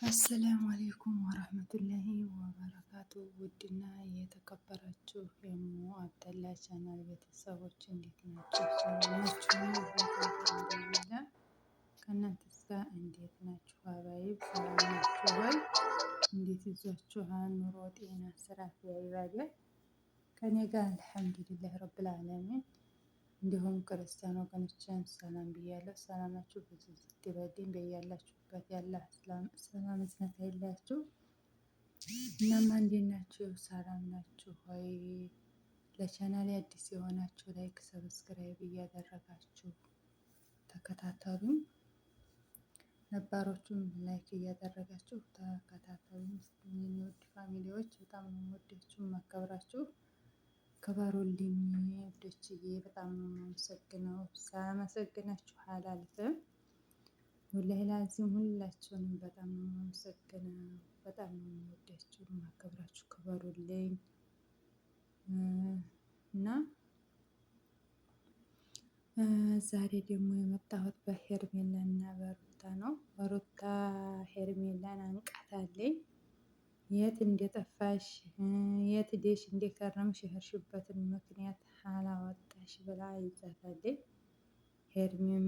አሰላሙ አሌይኩም ወረህመቱላሂ ወበረካቱ። ውድና የተከበራችሁ የሙ አብደላ ቻናል ቤተሰቦች እንዴት ናቸው? ሰላም ናችሁ? አልሐምዱሊላህ። ከእናንተስ ጋር እንዴት ናችሁ? ሀባይብ ሰላም ናችሁ ወይ? እንዴት ይዟችኋል? ኑሮ፣ ጤና፣ ስራ ያይባል? ከኔ ጋር አልሐምዱሊላህ ረብል ዓለሚን። እንዲሁም ክርስቲያን ወገኖችን ሰላም ብያለሁ። ሰላማችሁ ብዙ ስትበልኝ በያላችሁበት ያለ ሰላም እዝነት አይለያችሁ። እናማ እንዴት ናችሁ? ሰላም ናችሁ ሆይ? ለቻናሌ አዲስ የሆናችሁ ላይክ፣ ሰብስክራይብ እያደረጋችሁ ተከታተሉኝ። ነባሮቹም ላይክ እያደረጋችሁ ተከታተሉኝ። ውድ ፋሚሊዎች በጣም ነው የምወዳችሁ የማከብራችሁ። ክበሩልኝ ውዶችዬ፣ በጣም ነው የማመሰግነው። ሳመሰግናችሁ አላልፍም። ወላሂ ላዚም ሁላችሁንም በጣም ነው የማመሰግነው። በጣም ነው የምወዳችሁ የማከብራችሁ። ክበሩልኝ እና ዛሬ ደግሞ የመጣሁት በሄርሜላ እና በሩታ ነው። ሩታ ሄርሜላን አንቃታለኝ። የት እንደጠፋሽ የት ሄደሽ እንደከረምሽ የሄድሽበትን ምክንያት አላወጣሽ ብላ ይዛታለች። ሄርሜም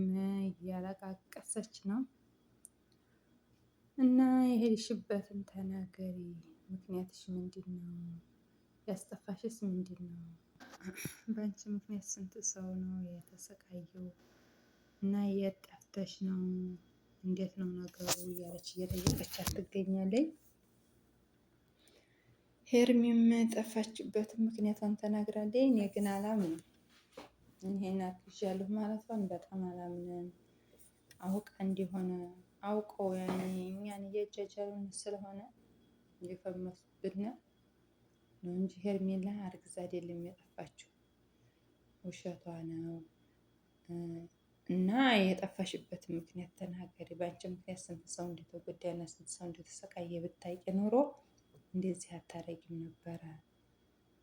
እያለቃቀሰች ነው እና የሄድሽበትን ተናገሪ፣ ምክንያትሽ ምንድን ነው? ያስጠፋሽስ ምንድን ነው? በአንቺ ምክንያት ስንት ሰው ነው የተሰቃየው? እና የት ጠፍተሽ ነው? እንዴት ነው ነገሩ? እያለች እየጠየቀቻት ትገኛለች። ሄርሚም ጠፋችበትን ምክንያቷን ተናግራለች። እኔ ግን አላምንም። ይሄን አግዣለሁ ማለቷን በጣም አላምንም። አውቃ እንዲሆነ አውቀው ያኔ እኛን እየጀጀሉን ስለሆነ እየፈመሱብን ነው እንጂ ሄርሜላ አርግዛ አይደለም የጠፋችው፣ ውሸቷ ነው። እና የጠፋሽበት ምክንያት ተናገሪ። በአንቺ ምክንያት ስንት ሰው እንደተጎዳና ስንት ሰው እንደተሰቃየ ብታውቂ ኖሮ እንደዚህ አታረጊም ነበረ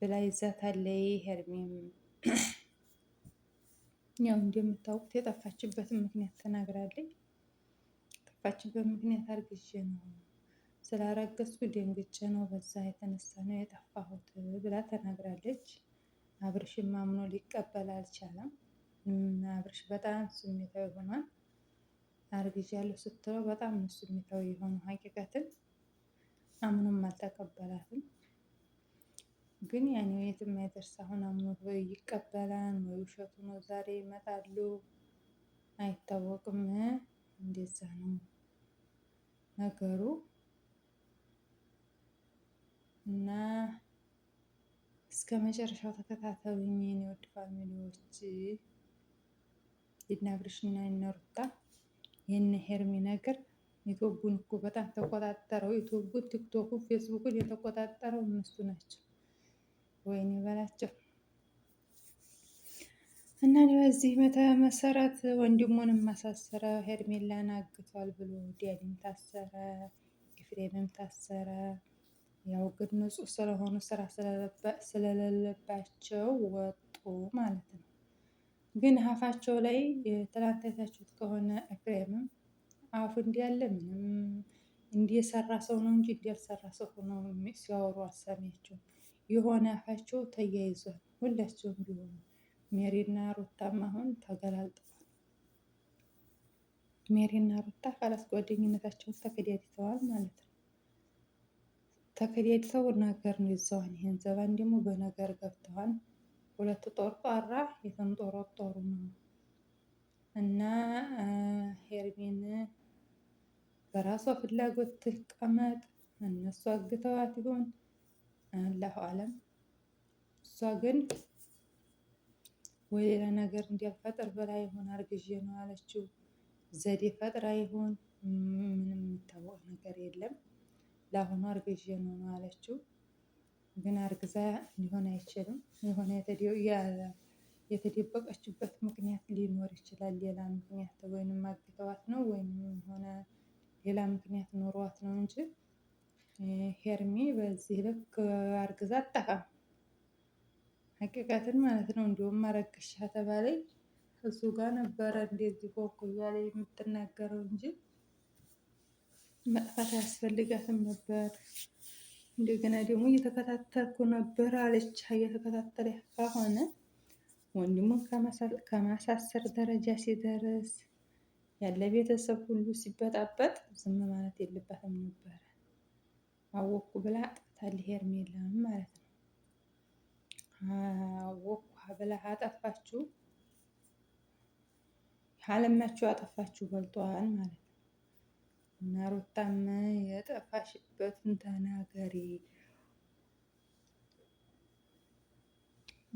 ብላ ይዛታለች። ሄርሜም ያው እንደምታውቁት የጠፋችበትን ምክንያት ተናግራለች። የጠፋችበት ምክንያት አርግዤ ነው፣ ስላረገዝኩ ደንግጬ ነው፣ በዛ የተነሳ ነው የጠፋሁት ብላ ተናግራለች። አብርሽም አምኖ ሊቀበል አልቻለም። አብርሽ በጣም ስሜታዊ ሆኗል። አርግዣለሁ ስትለው በጣም ነው ስሜታዊ የሆነው። ሀቂቀትን አምኖም አልተቀበላትም። ግን ያኔ የትም አይደርስ። አሁን አምኖ ወይ ይቀበላል ወይ ውሸቱ ነው። ዛሬ ይመጣሉ አይታወቅም። እንደዛ ነው ነገሩ እና እስከ መጨረሻው ተከታተሉኝ የኔ ውድ ፋሚሊዎች። የእነ አብርሽና የእነ ሩታ የእነ ሄርሚ ነገር ዩቱቡን እኮ በጣም ተቆጣጠረው። ዩቱቡን፣ ቲክቶኩን፣ ፌስቡክን የተቆጣጠረው እነሱ ናቸው። ወይኔ በላቸው እና በዚህ መሰረት ወንድሙንም ማሳሰረ፣ ሄርሜላን አግቷል ብሎ ዲያኒም ታሰረ፣ ኤፍሬምም ታሰረ። ያው ግን ንጹህ ስለሆኑ ስራ ስለሌለባቸው ወጡ ማለት ነው። ግን አፋቸው ላይ ትናንት አይታችሁት ከሆነ ኤፍሬምም አፉ እንዲያለ ምንም እንዲሰራ ሰው ነው እንጂ እንዲያልሰራ ሰው ሆኖ ሲያወሩ አልሰማቸውም። የሆነ አፋቸው ተያይዟል። ሁላቸውም ቢሆኑ ሜሪና ሩታም አሁን ተገላልጠዋል። ሜሪና ሩታ ካላስ ጓደኝነታቸውን ተከዳድተዋል ማለት ነው። ተከዳድተው ነገር ነው ይዘዋል። ይሄን ዘባን ደግሞ በነገር ገብተዋል። ሁለቱ ጦርጧራ የተንጦረጦሩ ነው እና ሄርሜን በራሷ ፍላጎት ትቀመጥ፣ እነሱ አግተዋት ይሆን አላሁ አለም። እሷ ግን ወይ ሌላ ነገር እንዲያፈጥር ብላ ይሆን አርግዤ ነው አለችው። ዘዴ ፈጥራ ይሆን ምንም የሚታወቅ ነገር የለም። ለአሁኑ አርግዤ ነው አለችው። ግን አርግዛ ሊሆን አይችልም። የሆነ የተደበቀችበት ምክንያት ሊኖር ይችላል። ሌላ ምክንያት ወይንም አግተዋት ነው ወይንም የሆነ ሌላ ምክንያት ኖሯት ነው እንጂ ሄርሜ በዚህ ልክ አርግዛ አጠፋም። ሀቂቀትን ማለት ነው። እንዲሁም አረግሻ ተባለኝ እሱ ጋር ነበረ እንደዚህ ሆንኩ እያለ የምትናገረው እንጂ መጥፋት አያስፈልጋትም ነበር። እንደገና ደግሞ እየተከታተልኩ ነበር አለች። እየተከታተለ ከሆነ ወንድሙን ከማሳሰር ደረጃ ሲደርስ ያለ ቤተሰብ ሁሉ ሲበጣበጥ ዝም ማለት የለባትም ነበረ። አወኩ ብላ አጥፍታለች ሄርሜላም ማለት ነው። አወኩ ብላ አጠፋችሁ፣ ካለማችሁ አጠፋችሁ በልጧል ማለት ነው። እና ሩታም የጠፋሽበትን ተናገሪ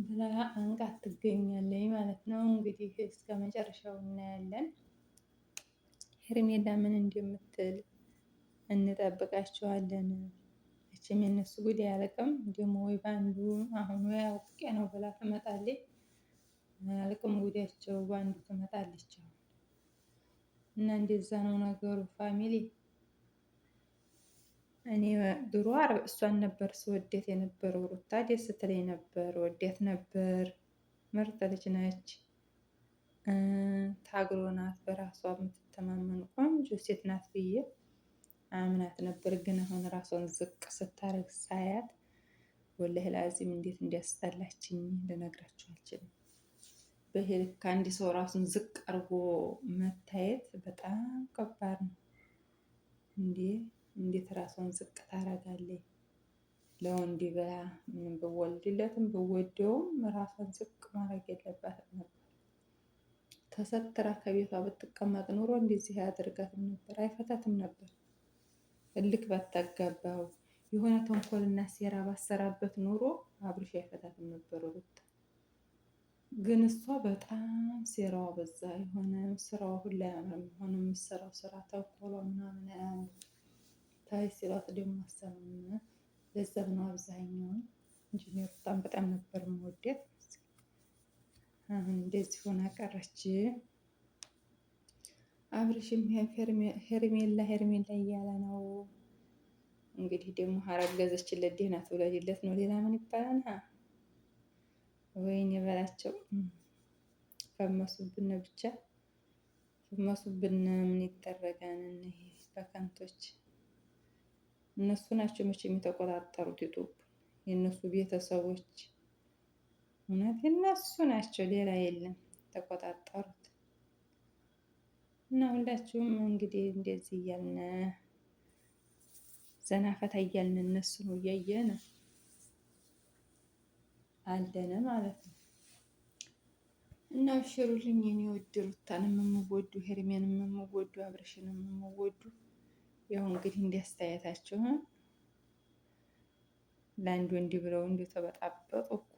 ብላ አንቃት ትገኛለች ማለት ነው። እንግዲህ እስከ መጨረሻው እናያለን ሄርሜላ ምን እንደምትል እንጠብቃቸዋለን። እችም የነሱ ጉዳይ አያልቅም። ደግሞ ወይ በአንዱ አሁን ወይ አውቄ ነው ብላ ትመጣለች። አያልቅም ጉዳያቸው፣ በአንዱ ትመጣለች። እና እንደዛ ነው ነገሩ ፋሚሊ። እኔ ድሮ እሷን ነበር ስወደት የነበረው። ሩታ ደስ ስትለኝ ነበር፣ ወደት ነበር። ምርጥ ልጅ ነች። ታግሎ ናት፣ በራሷ የምትተማመን ቆንጆ ሴት ናት ብዬ አምናት ነበር። ግን አሁን ራሷን ዝቅ ስታረግ ሳያት ወላሂ ላዚም እንዴት እንዲያስጠላችኝ ልነግራችሁ አልችልም። በሄ ልክ አንድ ሰው ራሱን ዝቅ አድርጎ መታየት በጣም ከባድ ነው። እንዴት ራሷን ዝቅ ታረጋለች? ለወንድ ብላ ምንም ብወልድለትም ብወደውም ራሷን ዝቅ ማድረግ የለባትም ነበር። ተሰትራ ከቤቷ ብትቀመጥ ኑሮ እንደዚህ አያደርጋትም ነበር፣ አይፈታትም ነበር። እልክ ባታጋባው የሆነ ተንኮልና ሴራ ባሰራበት ኑሮ አብርሽ አይፈታትም ነበር ሩታ። ግን እሷ በጣም ሴራዋ በዛ። የሆነ ስራዋ ሁላ አያምርም። የሆነ የምትሰራው ስራ ተንኮሏ ምናምን አያምርም። ታይ ሲሏት ደግሞ አሰማም። ለዛም ነው አብዛኛውን እንጂ ሩታን በጣም ነበር የምወዳት። አሁን እንደዚህ ሆና ቀረች። አብርሽም ሄርሜላ እያለ ነው እንግዲህ። ደግሞ አረገዘችለት፣ ደህና ትውለድለት ነው። ሌላ ምን ይባላል? ወይኔ በላቸው። ፈመሱብን ብቻ ፈመሱብን። ምን ይደረጋል? እነዚህ በከንቶች እነሱ ናቸው መቼም የተቆጣጠሩት ዩቱብ፣ የእነሱ ቤተሰቦች። እውነት የእነሱ ናቸው፣ ሌላ የለም ተቆጣጠሩት። እና ሁላችሁም እንግዲህ እንደዚህ እያልን ዘና ፈታ እያልን እነሱን እያየን አለን ማለት ነው። እና አብሽሩልኝ የኔ ውድ ሩታንም የምወዱ ሄርሜንም የምወዱ አብርሽንም የምወዱ ያው እንግዲህ እንዲያስተያየታችሁ ለአንድ ወንድ ብለው ተበጣበጡ እኮ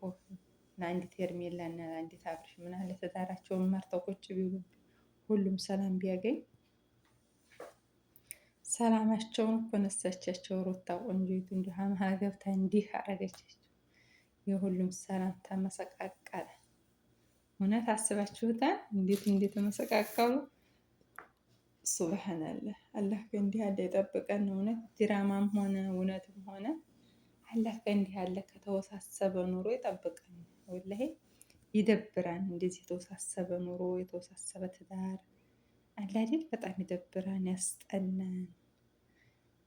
ለአንዲት ሄርሜላ እና ለአንዲት አብርሽ ምን አለ ትዳራቸውን መርተው ቁጭ ቢሉ ሁሉም ሰላም ቢያገኝ። ሰላማቸውን እኮ ነሳቻቸው። ሩታ ቆንጆይቱ እንዲህ መሀል ገብታ እንዲህ አረገቻቸው። የሁሉም ሰላም ተመሰቃቀለ። እውነት አስባችሁታል? እንዴት እንደተመሰቃቀሉ። ሱብሃንአላህ። አላህ ከእንዲህ ያለ የጠበቀን። እውነት ድራማም ሆነ እውነትም ሆነ አላህ ከእንዲህ ያለ ከተወሳሰበ ኑሮ የጠበቀን። ወላሂ ይደብራን። እንደዚህ የተወሳሰበ ኑሮ፣ የተወሳሰበ ትዳር አለ አይደል? በጣም ይደብራን፣ ያስጠላን።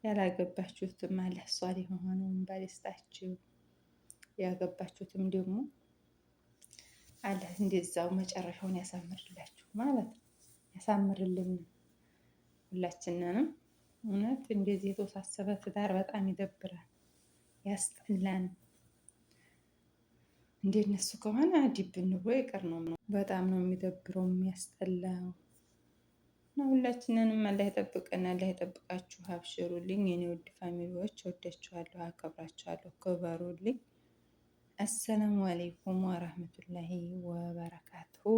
ያላገባችሁትም አላህ ሷሊህ የሆነውን ባል ይስጣችሁ። ያገባችሁትም ደግሞ አላህ እንደዛው መጨረሻውን ያሳምርላችሁ ማለት ነው። ያሳምርልን ሁላችንንም። እውነት እንደዚህ የተወሳሰበ ትዳር በጣም ይደብራል፣ ያስጠላን። እንደነሱ ከሆነ ዲብን ብሎ ይቀር ነው። በጣም ነው የሚደብረው የሚያስጠላው። እና ሁላችንንም አላህ ይጠብቀን፣ አላህ ይጠብቃችሁ። አብሽሩልኝ የኔ ውድ ፋሚሊዎች፣ ወዳችኋለሁ፣ አከብራችኋለሁ። ክበሩልኝ። አሰላሙ አለይኩም ወራህመቱላሂ ወበረካቱሁ።